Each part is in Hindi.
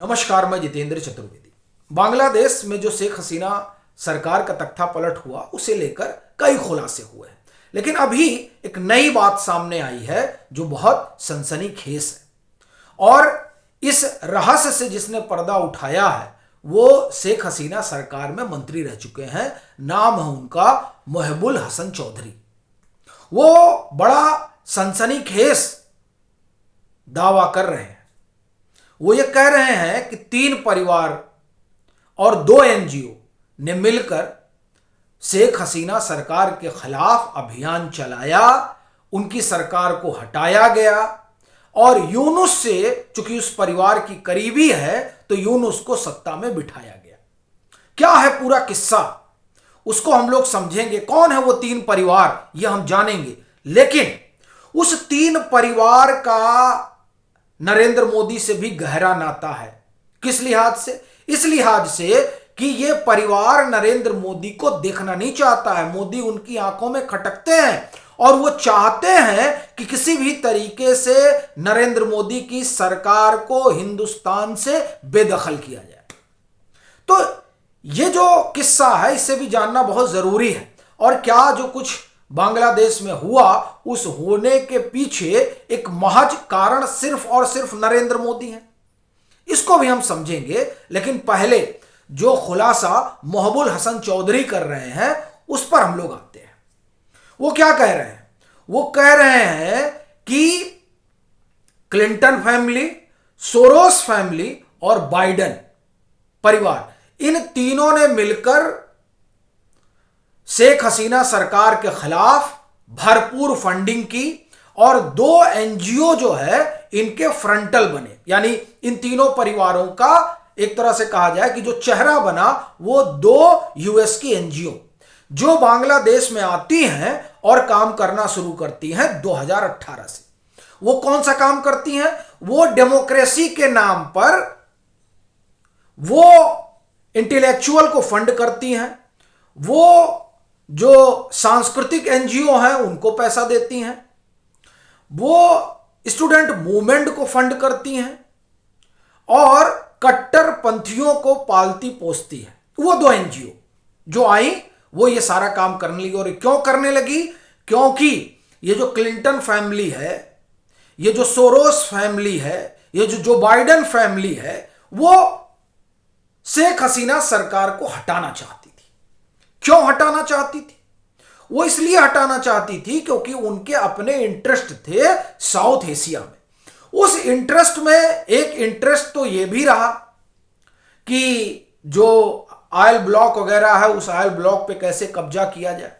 नमस्कार, मैं जितेंद्र चतुर्वेदी। बांग्लादेश में जो शेख हसीना सरकार का तख्ता पलट हुआ उसे लेकर कई खुलासे हुए हैं, लेकिन अभी एक नई बात सामने आई है जो बहुत सनसनीखेज है। और इस रहस्य से जिसने पर्दा उठाया है वो शेख हसीना सरकार में मंत्री रह चुके हैं। नाम है उनका महबूब हसन चौधरी। वो बड़ा सनसनीखेज दावा कर रहे हैं। वो ये कह रहे हैं कि 3 परिवार और 2 एनजीओ ने मिलकर शेख हसीना सरकार के खिलाफ अभियान चलाया, उनकी सरकार को हटाया गया और यूनुस से, चूंकि उस परिवार की करीबी है, तो यूनुस को सत्ता में बिठाया गया। क्या है पूरा किस्सा, उसको हम लोग समझेंगे। कौन है वो 3 परिवार, ये हम जानेंगे। लेकिन उस 3 परिवार का नरेंद्र मोदी से भी गहरा नाता है। किस लिहाज से? इस लिहाज से कि ये परिवार नरेंद्र मोदी को देखना नहीं चाहता है। मोदी उनकी आंखों में खटकते हैं और वो चाहते हैं कि किसी भी तरीके से नरेंद्र मोदी की सरकार को हिंदुस्तान से बेदखल किया जाए। तो ये जो किस्सा है इसे भी जानना बहुत जरूरी है। और क्या जो कुछ बांग्लादेश में हुआ, उस होने के पीछे एक महज कारण सिर्फ और सिर्फ नरेंद्र मोदी है, इसको भी हम समझेंगे। लेकिन पहले जो खुलासा महबूब हसन चौधरी कर रहे हैं उस पर हम लोग आते हैं। वो क्या कह रहे हैं? वो कह रहे हैं कि क्लिंटन फैमिली, सोरोस फैमिली और बाइडेन परिवार, इन तीनों ने मिलकर शेख हसीना सरकार के खिलाफ भरपूर फंडिंग की और 2 एनजीओ जो है इनके फ्रंटल बने। यानी इन तीनों परिवारों का एक तरह से कहा जाए कि जो चेहरा बना वो 2 यूएस की एनजीओ जो बांग्लादेश में आती हैं और काम करना शुरू करती हैं 2018 से। वो कौन सा काम करती हैं? वो डेमोक्रेसी के नाम पर वो इंटेलेक्चुअल को फंड करती हैं, वो जो सांस्कृतिक एनजीओ हैं उनको पैसा देती हैं, वो स्टूडेंट मूवमेंट को फंड करती हैं और कट्टरपंथियों को पालती पोसती है। वो 2 एनजीओ जो आई वो ये सारा काम करने लगी। और क्यों करने लगी? क्योंकि ये जो क्लिंटन फैमिली है, ये जो सोरोस फैमिली है, ये जो बाइडेन फैमिली है, वो शेख हसीना सरकार को हटाना चाहती थी। क्यों हटाना चाहती थी? वो इसलिए हटाना चाहती थी क्योंकि उनके अपने इंटरेस्ट थे साउथ एशिया में। उस इंटरेस्ट में एक इंटरेस्ट तो ये भी रहा कि जो ऑयल ब्लॉक वगैरह है उस ऑयल ब्लॉक पे कैसे कब्जा किया जाए,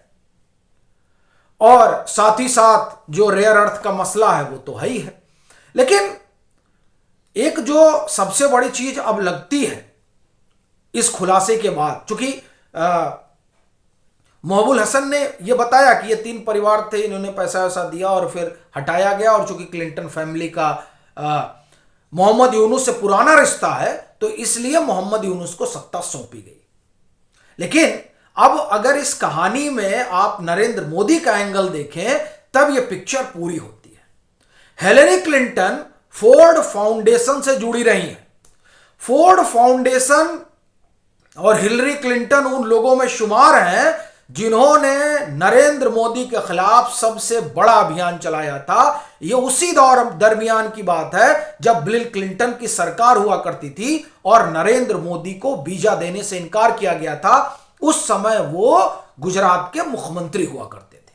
और साथ ही साथ जो रेयर अर्थ का मसला है वो तो है ही है। लेकिन एक जो सबसे बड़ी चीज अब लगती है इस खुलासे के बाद, चूंकि महबूब हसन ने यह बताया कि ये 3 परिवार थे, इन्होंने पैसा वैसा दिया और फिर हटाया गया, और चूंकि क्लिंटन फैमिली का मोहम्मद यूनुस से पुराना रिश्ता है तो इसलिए मोहम्मद यूनुस को सत्ता सौंपी गई। लेकिन अब अगर इस कहानी में आप नरेंद्र मोदी का एंगल देखें तब यह पिक्चर पूरी होती है। हिलेरी क्लिंटन फोर्ड फाउंडेशन से जुड़ी रही हैं। फोर्ड फाउंडेशन और हिलेरी क्लिंटन उन लोगों में शुमार हैं जिन्होंने नरेंद्र मोदी के खिलाफ सबसे बड़ा अभियान चलाया था। यह उसी दरमियान की बात है जब बिल क्लिंटन की सरकार हुआ करती थी और नरेंद्र मोदी को वीजा देने से इनकार किया गया था। उस समय वो गुजरात के मुख्यमंत्री हुआ करते थे।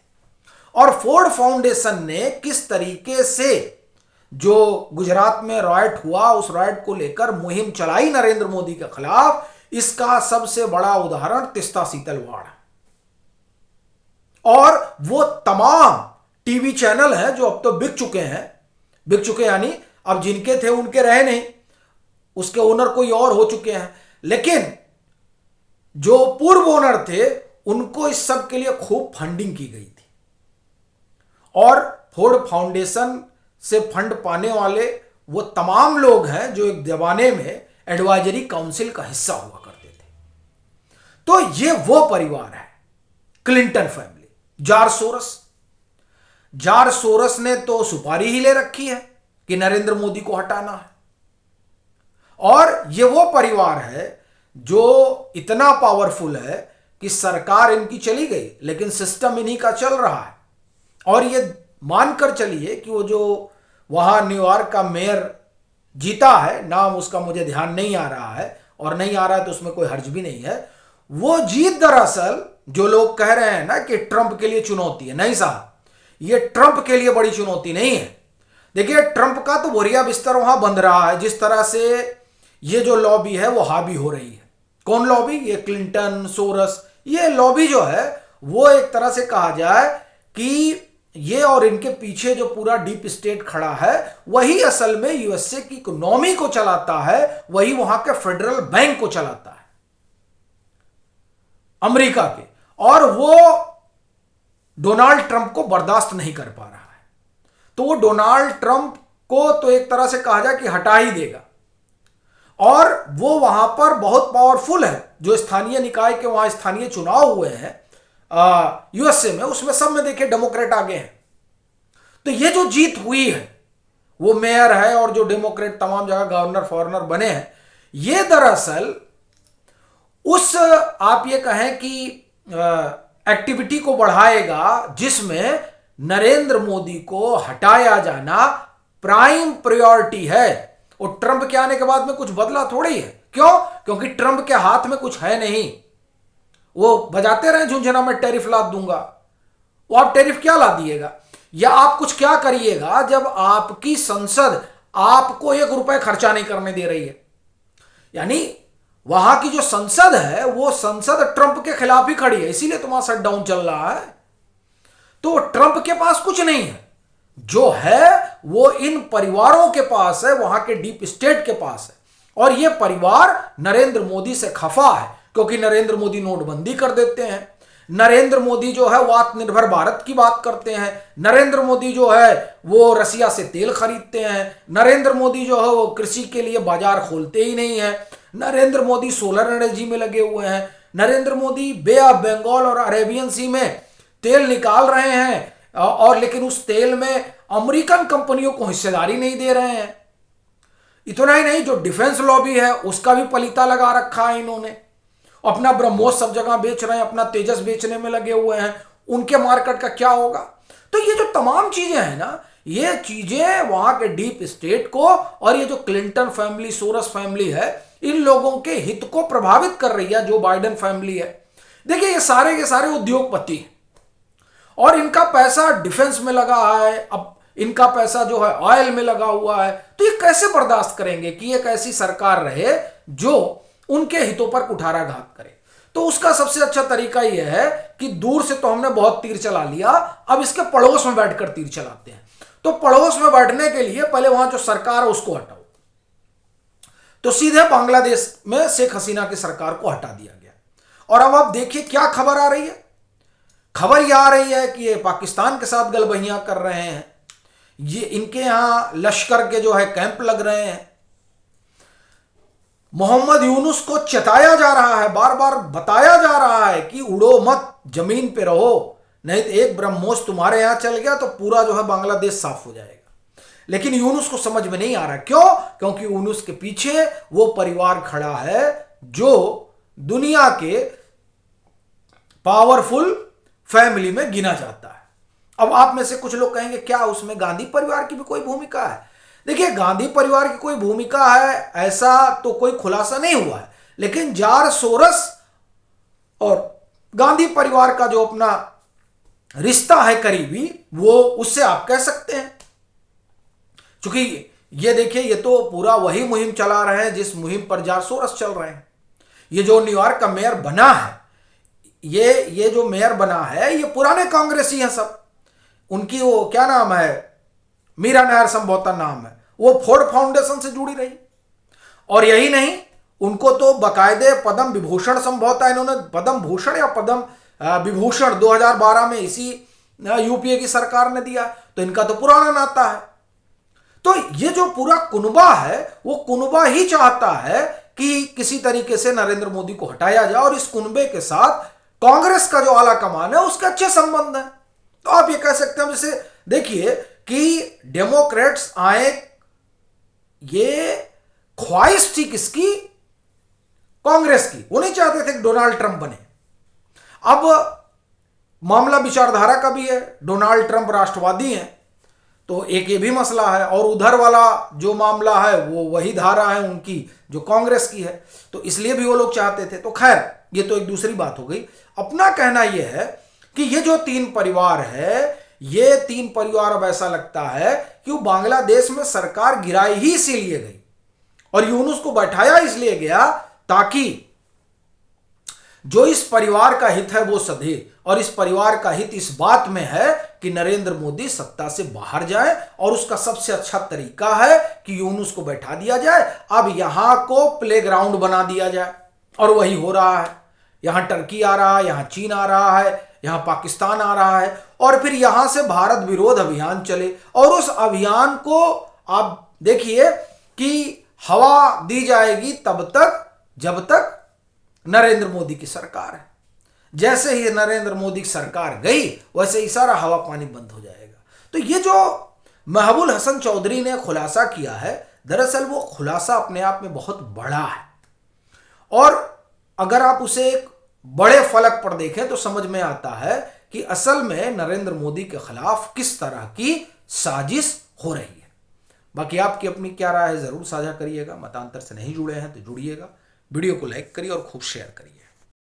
और फोर्ड फाउंडेशन ने किस तरीके से जो गुजरात में रॉयट हुआ उस रॉयट को लेकर मुहिम चलाई नरेंद्र मोदी के खिलाफ, इसका सबसे बड़ा उदाहरण तीस्ता सीतलवाड़ है। और वो तमाम टीवी चैनल हैं जो अब तो बिक चुके यानी अब जिनके थे उनके रहे नहीं, उसके ओनर कोई और हो चुके हैं। लेकिन जो पूर्व ओनर थे उनको इस सब के लिए खूब फंडिंग की गई थी। और फोर्ड फाउंडेशन से फंड पाने वाले वो तमाम लोग हैं जो एक जमाने में एडवाइजरी काउंसिल का हिस्सा हुआ करते थे। तो ये वो परिवार है क्लिंटन फैमिली। जॉर्ज सोरस ने तो सुपारी ही ले रखी है कि नरेंद्र मोदी को हटाना है, और ये वो परिवार है जो इतना पावरफुल है कि सरकार इनकी चली गई लेकिन सिस्टम इन्हीं का चल रहा है। और ये मानकर चलिए कि वो जो वहां न्यूयॉर्क का मेयर जीता है, नाम उसका मुझे ध्यान नहीं आ रहा है, और नहीं आ रहा है तो उसमें कोई हर्ज भी नहीं है, वो जीत दरअसल जो लोग कह रहे हैं ना कि ट्रंप के लिए चुनौती है, नहीं साहब, ये ट्रंप के लिए बड़ी चुनौती नहीं है। देखिए, ट्रंप का तो बोरिया बिस्तर वहां बंध रहा है। जिस तरह से ये जो लॉबी है वो हावी हो रही है। कौन लॉबी? ये क्लिंटन, सोरस, ये लॉबी जो है वो एक तरह से कहा जाए कि ये और इनके पीछे जो पूरा डीप स्टेट खड़ा है वही असल में यूएसए की इकोनॉमी को चलाता है, वही वहां के फेडरल बैंक को चलाता है अमेरिका के, और वो डोनाल्ड ट्रंप को बर्दाश्त नहीं कर पा रहा है। तो वो डोनाल्ड ट्रंप को तो एक तरह से कहा जाए कि हटा ही देगा, और वो वहां पर बहुत पावरफुल है। जो स्थानीय निकाय के वहां स्थानीय चुनाव हुए हैं यूएसए में, उसमें सब में देखिए डेमोक्रेट आगे हैं। तो ये जो जीत हुई है, वो मेयर है और जो डेमोक्रेट तमाम जगह गवर्नर फॉरनर बने हैं, ये दरअसल उस आप ये कहें कि एक्टिविटी को बढ़ाएगा जिसमें नरेंद्र मोदी को हटाया जाना प्राइम प्रायोरिटी है। और ट्रंप के आने के बाद में कुछ बदला थोड़ी है। क्यों? क्योंकि ट्रंप के हाथ में कुछ है नहीं। वो बजाते रहे झुंझुना में टैरिफ लाद दूंगा, वो आप टैरिफ क्या ला दिएगा, या आप कुछ क्या करिएगा जब आपकी संसद आपको 1 रुपए खर्चा नहीं करने दे रही है। यानी वहां की जो संसद है वो संसद ट्रंप के खिलाफ ही खड़ी है, इसीलिए तो वहां शटडाउन चल रहा है। तो ट्रंप के पास कुछ नहीं है, जो है वो इन परिवारों के पास है, वहां के डीप स्टेट के पास है। और ये परिवार नरेंद्र मोदी से खफा है क्योंकि नरेंद्र मोदी नोटबंदी कर देते हैं, नरेंद्र मोदी जो है वो आत्मनिर्भर भारत की बात करते हैं, नरेंद्र मोदी जो है वो रसिया से तेल खरीदते हैं, नरेंद्र मोदी जो है वो कृषि के लिए बाजार खोलते ही नहीं है, नरेंद्र मोदी सोलर एनर्जी में लगे हुए हैं, नरेंद्र मोदी बे ऑफ बंगाल और अरेबियन सी में तेल निकाल रहे हैं, और लेकिन उस तेल में अमेरिकन कंपनियों को हिस्सेदारी नहीं दे रहे हैं। इतना ही नहीं, जो डिफेंस लॉबी है उसका भी पलीता लगा रखा है इन्होंने। अपना ब्रह्मोस सब जगह बेच रहे हैं, अपना तेजस बेचने में लगे हुए हैं, उनके मार्केट का क्या होगा। तो ये जो तमाम चीजें हैं ना, ये चीजें वहां के डीप स्टेट को और ये जो क्लिंटन फैमिली, सोरस फैमिली है, इन लोगों के हित को प्रभावित कर रही है। जो बाइडेन फैमिली है, देखिए ये सारे के सारे उद्योगपति हैं और इनका पैसा डिफेंस में लगा है, अब इनका पैसा जो है ऑयल में लगा हुआ है। तो ये कैसे बर्दाश्त करेंगे कि एक ऐसी सरकार रहे जो उनके हितों पर कुठाराघात करे। तो उसका सबसे अच्छा तरीका यह है कि दूर से तो हमने बहुत तीर चला लिया, अब इसके पड़ोस में बैठकर तीर चलाते हैं। तो पड़ोस में बैठने के लिए पहले वहां जो सरकार है उसको हटाओ। तो सीधे बांग्लादेश में शेख हसीना की सरकार को हटा दिया गया। और अब आप देखिए क्या खबर आ रही है। खबर यह आ रही है कि ये पाकिस्तान के साथ गलबहियां कर रहे हैं, ये इनके यहां लश्कर के जो है कैंप लग रहे हैं। मोहम्मद यूनुस को चेताया जा रहा है, बार बार बताया जा रहा है कि उड़ो मत, जमीन पे रहो, नहीं तो एक ब्रह्मोस तुम्हारे यहां चल गया तो पूरा जो है बांग्लादेश साफ हो जाएगा। लेकिन यूनुस को समझ में नहीं आ रहा। क्यों? क्योंकि यूनुस के पीछे वो परिवार खड़ा है जो दुनिया के पावरफुल फैमिली में गिना जाता है। अब आप में से कुछ लोग कहेंगे क्या उसमें गांधी परिवार की भी कोई भूमिका है? देखिए, गांधी परिवार की कोई भूमिका है ऐसा तो कोई खुलासा नहीं हुआ है, लेकिन जॉर्ज सोरस और गांधी परिवार का जो अपना रिश्ता है करीबी, वो उससे आप कह सकते हैं। क्योंकि ये देखिए, ये तो पूरा वही मुहिम चला रहे हैं जिस मुहिम पर जॉर्ज सोरस चल रहे हैं। ये जो न्यूयॉर्क का मेयर बना है, ये जो मेयर बना है, ये पुराने कांग्रेसी हैं सब। उनकी वो क्या नाम है, मीरा नायर संभवतः नाम है, वो फोर्ड फाउंडेशन से जुड़ी रही। और यही नहीं, उनको तो बाकायदे पद्म विभूषण संभवतः इन्होंने पद्म भूषण या पद्म विभूषण 2012 में इसी यूपीए की सरकार ने दिया। तो इनका तो पुराना नाता है। तो ये जो पूरा कुनबा है, वो कुनबा ही चाहता है कि किसी तरीके से नरेंद्र मोदी को हटाया जाए, और इस कुनबे के साथ कांग्रेस का जो आला कमान है उसके अच्छे संबंध है। तो आप ये कह सकते हैं, जैसे देखिए कि डेमोक्रेट्स आए, ये ख्वाहिश थी किसकी? कांग्रेस की। वो नहीं चाहते थे कि डोनाल्ड ट्रंप बने। अब मामला विचारधारा का भी है, डोनाल्ड ट्रंप राष्ट्रवादी हैं, तो एक ये भी मसला है, और उधर वाला जो मामला है वो वही धारा है उनकी जो कांग्रेस की है, तो इसलिए भी वो लोग चाहते थे। तो खैर ये तो एक दूसरी बात हो गई। अपना कहना यह है कि ये जो तीन परिवार है, ये तीन परिवार अब ऐसा लगता है कि वो बांग्लादेश में सरकार गिराई ही इसीलिए गई, और यूनुस को बैठाया इसलिए गया ताकि जो इस परिवार का हित है वो सधे, और इस परिवार का हित इस बात में है कि नरेंद्र मोदी सत्ता से बाहर जाए, और उसका सबसे अच्छा तरीका है कि यूनुस को बैठा दिया जाए। अब यहां को प्लेग्राउंड बना दिया जाए, और वही हो रहा है। यहां टर्की आ रहा है, यहां चीन आ रहा है, यहां पाकिस्तान आ रहा है, और फिर यहां से भारत विरोध अभियान चले, और उस अभियान को आप देखिए कि हवा दी जाएगी तब तक जब तक नरेंद्र मोदी की सरकार है। जैसे ही नरेंद्र मोदी की सरकार गई वैसे ही सारा हवा पानी बंद हो जाएगा। तो ये जो महबूल हसन चौधरी ने खुलासा किया है, दरअसल वो खुलासा अपने आप में बहुत बड़ा है, और अगर आप उसे एक बड़े फलक पर देखें तो समझ में आता है कि असल में नरेंद्र मोदी के खिलाफ किस तरह की साजिश हो रही है। बाकी आपकी अपनी क्या राय है जरूर साझा करिएगा। मतांतर से नहीं जुड़े हैं तो जुड़िएगा, वीडियो को लाइक करिए और खूब शेयर करिए।